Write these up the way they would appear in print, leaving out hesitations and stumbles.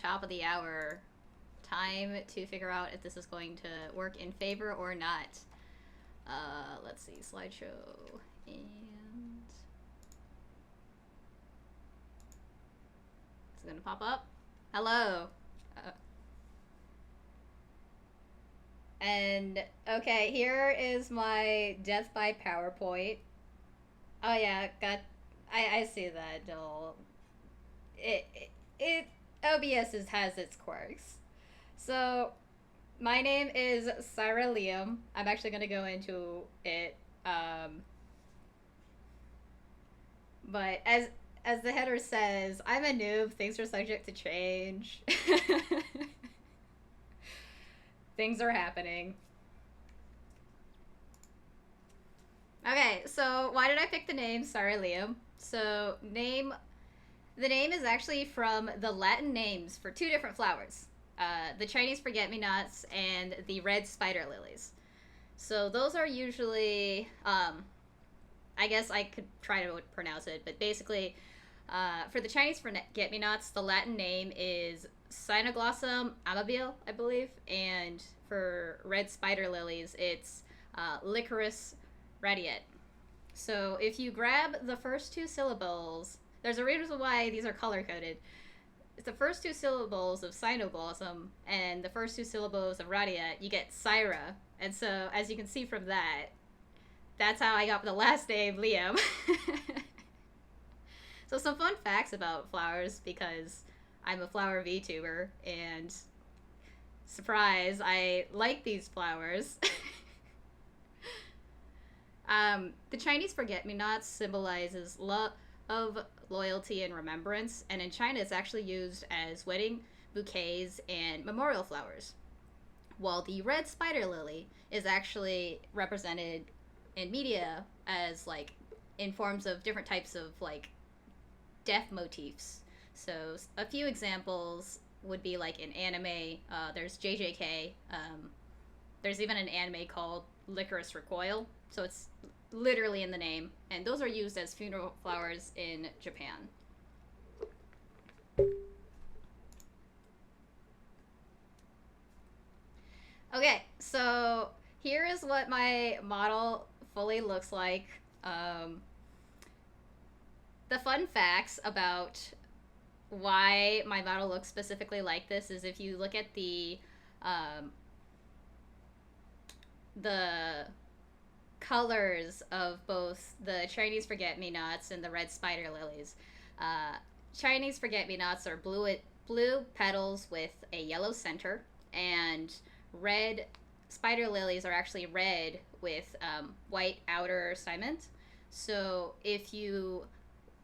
top of the hour. Time to figure out if this is going to work in favor or not. Let's see, slideshow, and it's gonna pop up. Hello. And okay, here is my death by PowerPoint. Oh yeah, I see that. No, it OBS has its quirks. So my name is Sarah Liam. I'm actually gonna go into it. But as the header says, I'm a noob. Things are subject to change. Things are happening. Okay, so why did I pick the name Sarah Liam? So the name is actually from the Latin names for two different flowers. The Chinese forget-me-nots and the red spider lilies. So those are usually, I guess I could try to pronounce it, but basically, for the Chinese forget-me-nots, the Latin name is Cynoglossum amabile, I believe, and for red spider lilies, it's Licorice radiate. So if you grab the first two syllables, there's a reason why these are color-coded. It's the first two syllables of Cynoglossum and the first two syllables of radiate, you get Syra. And so, as you can see from that, that's how I got the last name, Liam. So some fun facts about flowers, because I'm a flower VTuber, and surprise, I like these flowers. The Chinese forget-me-nots symbolizes love, loyalty, and remembrance, and in China it's actually used as wedding bouquets and memorial flowers. While the red spider lily is actually represented in media as like in forms of different types of like death motifs. So a few examples would be like in anime, there's JJK. There's even an anime called Licorice Recoil, so it's literally in the name, and those are used as funeral flowers in Japan. Okay, so here is what my model fully looks like. The fun facts about why my model looks specifically like this is if you look at the colors of both the Chinese forget-me-nots and the red spider lilies. Chinese forget-me-nots are blue petals with a yellow center, and red spider lilies are actually red with white outer stamens. So if you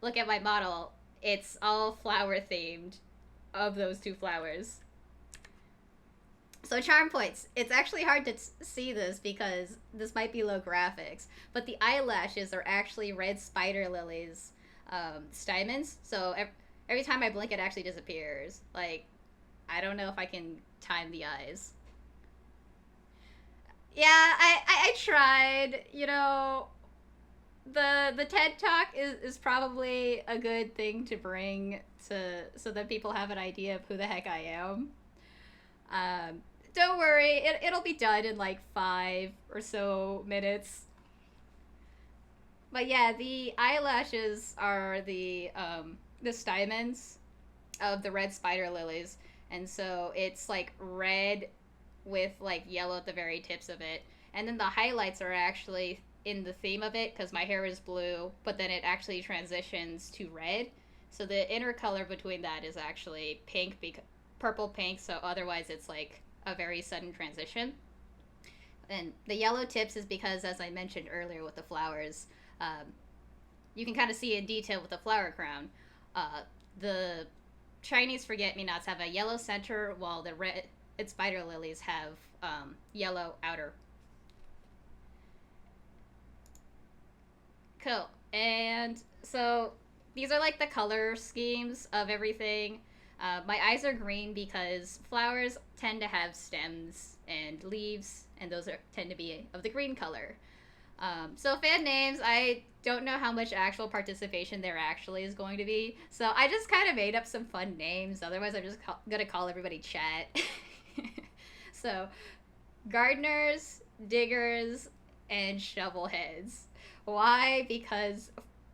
look at my model, it's all flower themed of those two flowers. So charm points. It's actually hard to see this because this might be low graphics, but the eyelashes are actually red spider lilies stamens. So every time I blink, it actually disappears. Like, I don't know if I can time the eyes. Yeah, I tried. You know, the TED Talk is probably a good thing to bring to so that people have an idea of who the heck I am. Don't worry, it'll be done in like 5 or so minutes. But yeah, the eyelashes are the stamens of the red spider lilies, and so it's like red with like yellow at the very tips of it, and then the highlights are actually in the theme of it because my hair is blue, but then it actually transitions to red. So the inner color between that is actually pink, purple pink. So otherwise, it's like a very sudden transition. And the yellow tips is because, as I mentioned earlier with the flowers, you can kind of see in detail with the flower crown. The Chinese forget-me-nots have a yellow center, while the red spider lilies have yellow outer. Cool. And so these are like the color schemes of everything. My eyes are green because flowers tend to have stems and leaves, and those tend to be of the green color. So fan names, I don't know how much actual participation there actually is going to be. So I just kind of made up some fun names. Otherwise, I'm just gonna call everybody Chat. So, gardeners, diggers, and shovelheads. Why? Because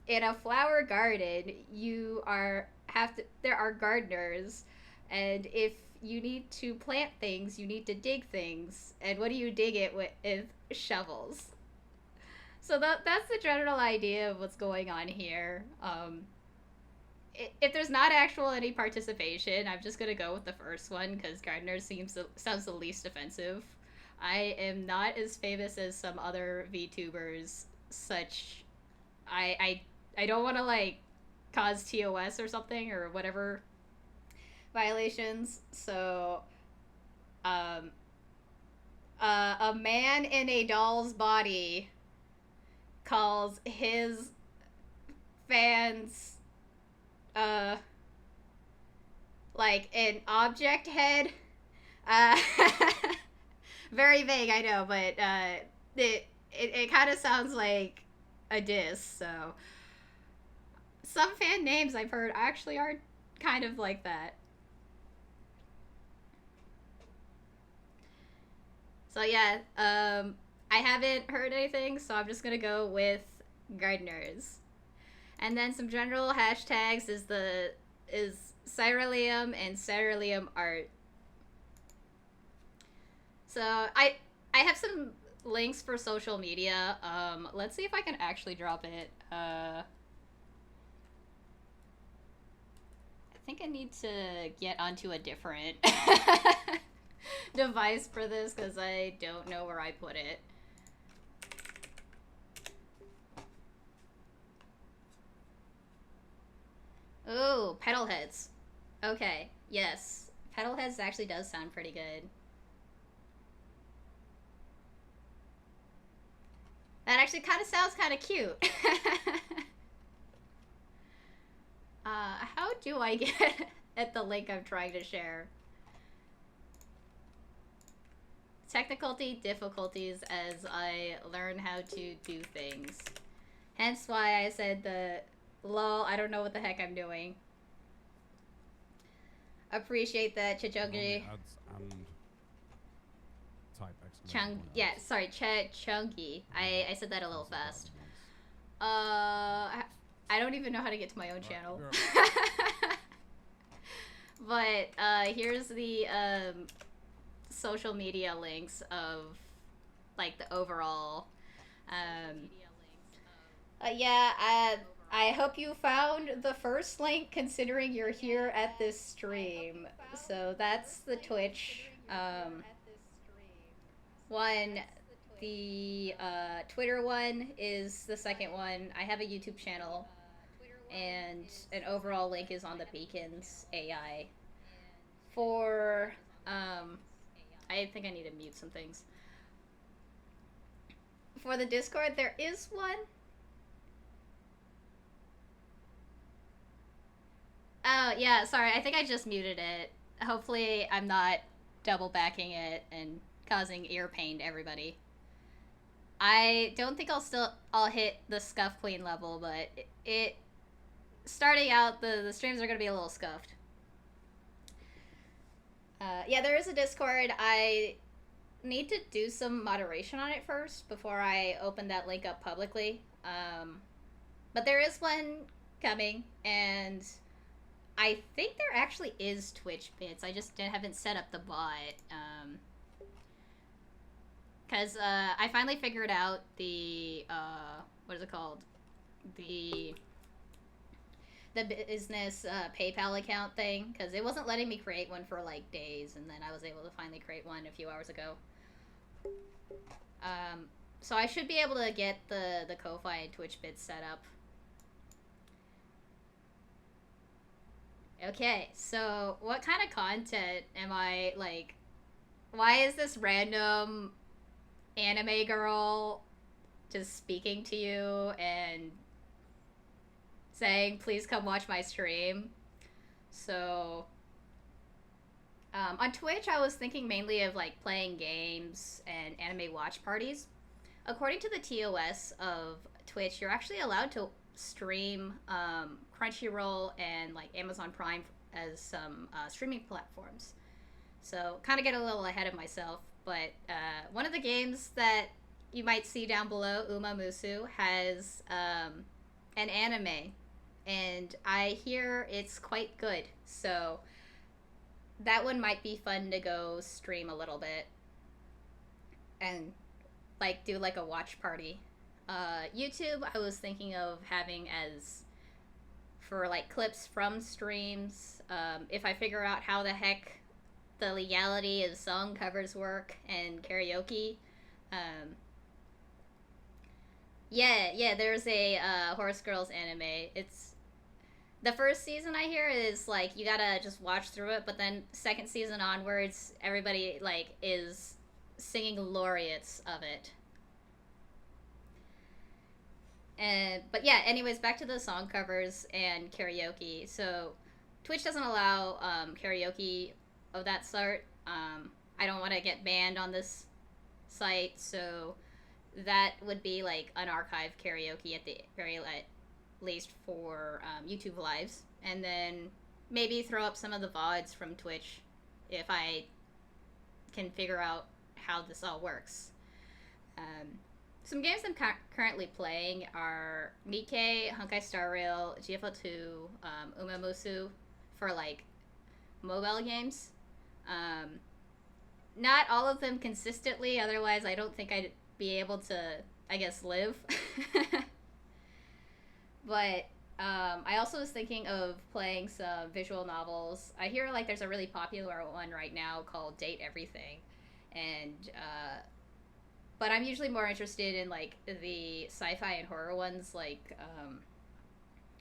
in a flower garden, you are have to. There are gardeners, and if you need to plant things, you need to dig things. And what do you dig it with shovels? So that's the general idea of what's going on here. If there's not actual any participation, I'm just gonna go with the first one because gardener sounds the least offensive. I am not as famous as some other VTubers. Such, I don't want to like cause TOS or something or whatever violations. So, um, a man in a doll's body calls his fans like an object head. uh Very vague, I know, but it kind of sounds like a diss. So some fan names I've heard actually are kind of like that. So yeah, I haven't heard anything, so I'm just gonna go with gardeners. And then some general hashtags is Cyrilium and Cyrilium art. So I have some links for social media. Let's see if I can actually drop it. I think I need to get onto a different device for this because I don't know where I put it. Ooh, pedal heads. Okay, yes. Pedal heads actually does sound pretty good. That actually kind of sounds kind of cute. How do I get at the link I'm trying to share? Difficulties as I learn how to do things. Hence why I said the lol, I don't know what the heck I'm doing. Appreciate that, Chachungi. Yeah, sorry, Chunky. I said that a little fast. I don't even know how to get to my own channel. But here's the social media links of like the overall. Yeah, I hope you found the first link considering you're here at this stream. So that's the Twitch one. The Twitter one is the second one. I have a YouTube channel, and an overall link is on the Beacons AI. For I think I need to mute some things. For the Discord, there is one. Oh, yeah, sorry. I think I just muted it. Hopefully I'm not double backing it and causing ear pain to everybody. I don't think I'll hit the scuff queen level, but it starting out, the streams are going to be a little scuffed. Yeah, there is a Discord. I need to do some moderation on it first before I open that link up publicly. But there is one coming, and I think there actually is Twitch bits. I just haven't set up the bot. Because I finally figured out the, what is it called? The business PayPal account thing, because it wasn't letting me create one for like days, and then I was able to finally create one a few hours ago. So I should be able to get the Ko-Fi and Twitch bits set up. Okay, so what kind of content am I, like, why is this random anime girl just speaking to you and saying, please come watch my stream? So, on Twitch, I was thinking mainly of, like, playing games and anime watch parties. according to the TOS of Twitch, you're actually allowed to stream Crunchyroll and like Amazon Prime as some streaming platforms. So kind of get a little ahead of myself, but one of the games that you might see down below, Uma Musu, has an anime, and I hear it's quite good. So that one might be fun to go stream a little bit and like do like a watch party. YouTube, I was thinking of having as for like clips from streams. If I figure out how the heck the legality of song covers work and karaoke. Um, yeah, there's a Horse Girls anime. It's the first season I hear is like you gotta just watch through it, but then second season onwards, everybody like is singing laureates of it. And but yeah, anyways, back to the song covers and karaoke. So Twitch doesn't allow karaoke of that sort. I don't want to get banned on this site, so that would be like unarchived karaoke at the very least for YouTube lives, and then maybe throw up some of the VODs from Twitch if I can figure out how this all works. Some games I'm currently playing are Nikkei, Honkai Star Rail, GFO2, Umamusu for like mobile games. Not all of them consistently, otherwise I don't think I'd be able to, I guess, live. But I also was thinking of playing some visual novels. I hear like there's a really popular one right now called Date Everything, and but I'm usually more interested in like the sci-fi and horror ones, like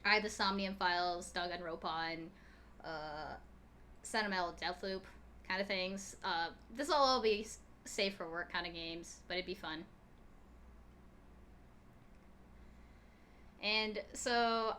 I the Somnium Files, Danganronpa, Sentimental Deathloop kind of things. This will all be safe for work kind of games, but it'd be fun. And so,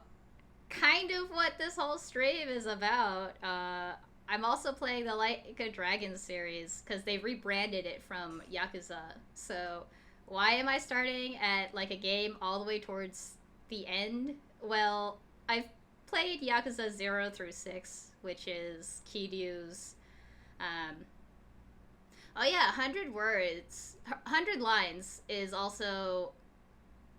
kind of what this whole stream is about. I'm also playing the Like a Dragon series because they rebranded it from Yakuza. So, why am I starting at like a game all the way towards the end? Well, I've played Yakuza 0 through 6, which is Kiryu's. Oh yeah, 100 words, 100 lines is also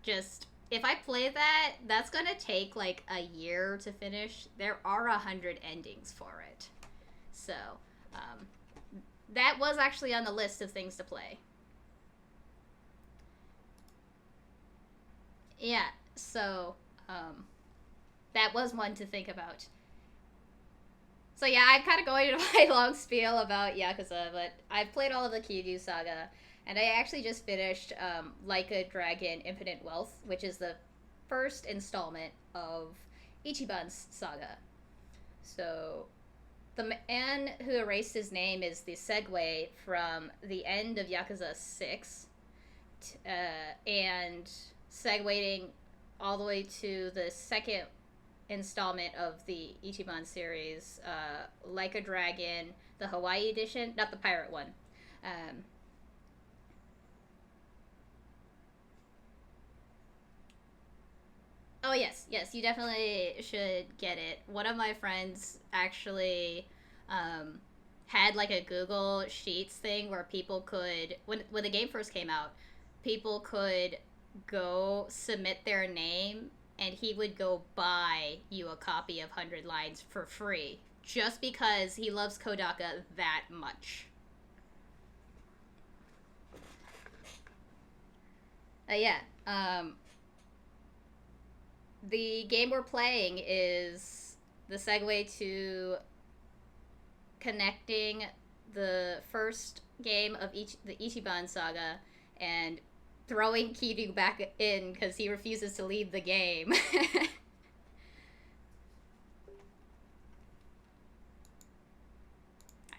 just. If I play that, that's gonna take like a year to finish. There are 100 endings for it. So, that was actually on the list of things to play. Yeah, so, that was one to think about. So yeah, I'm kind of going into my long spiel about Yakuza, but I've played all of the Kiryu saga, and I actually just finished Like a Dragon Infinite Wealth, which is the first installment of Ichiban's saga. So the man who erased his name is the segue from the end of Yakuza 6 and segueing all the way to the second installment of the Ichiban series, Like a Dragon, the Hawaii edition, not the pirate one. Oh yes, you definitely should get it. One of my friends actually had like a Google Sheets thing where people could, when the game first came out, people could go submit their name and he would go buy you a copy of 100 Lines for free just because he loves Kodaka that much. Yeah. The game we're playing is the segue to connecting the first game of the Ichiban saga and throwing Kiryu back in because he refuses to leave the game. I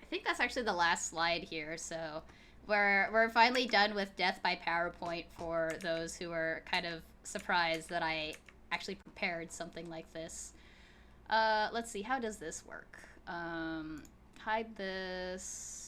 think that's actually the last slide here, so we're finally done with Death by PowerPoint for those who are kind of surprised that I actually prepared something like this. Let's see, how does this work? Hide this.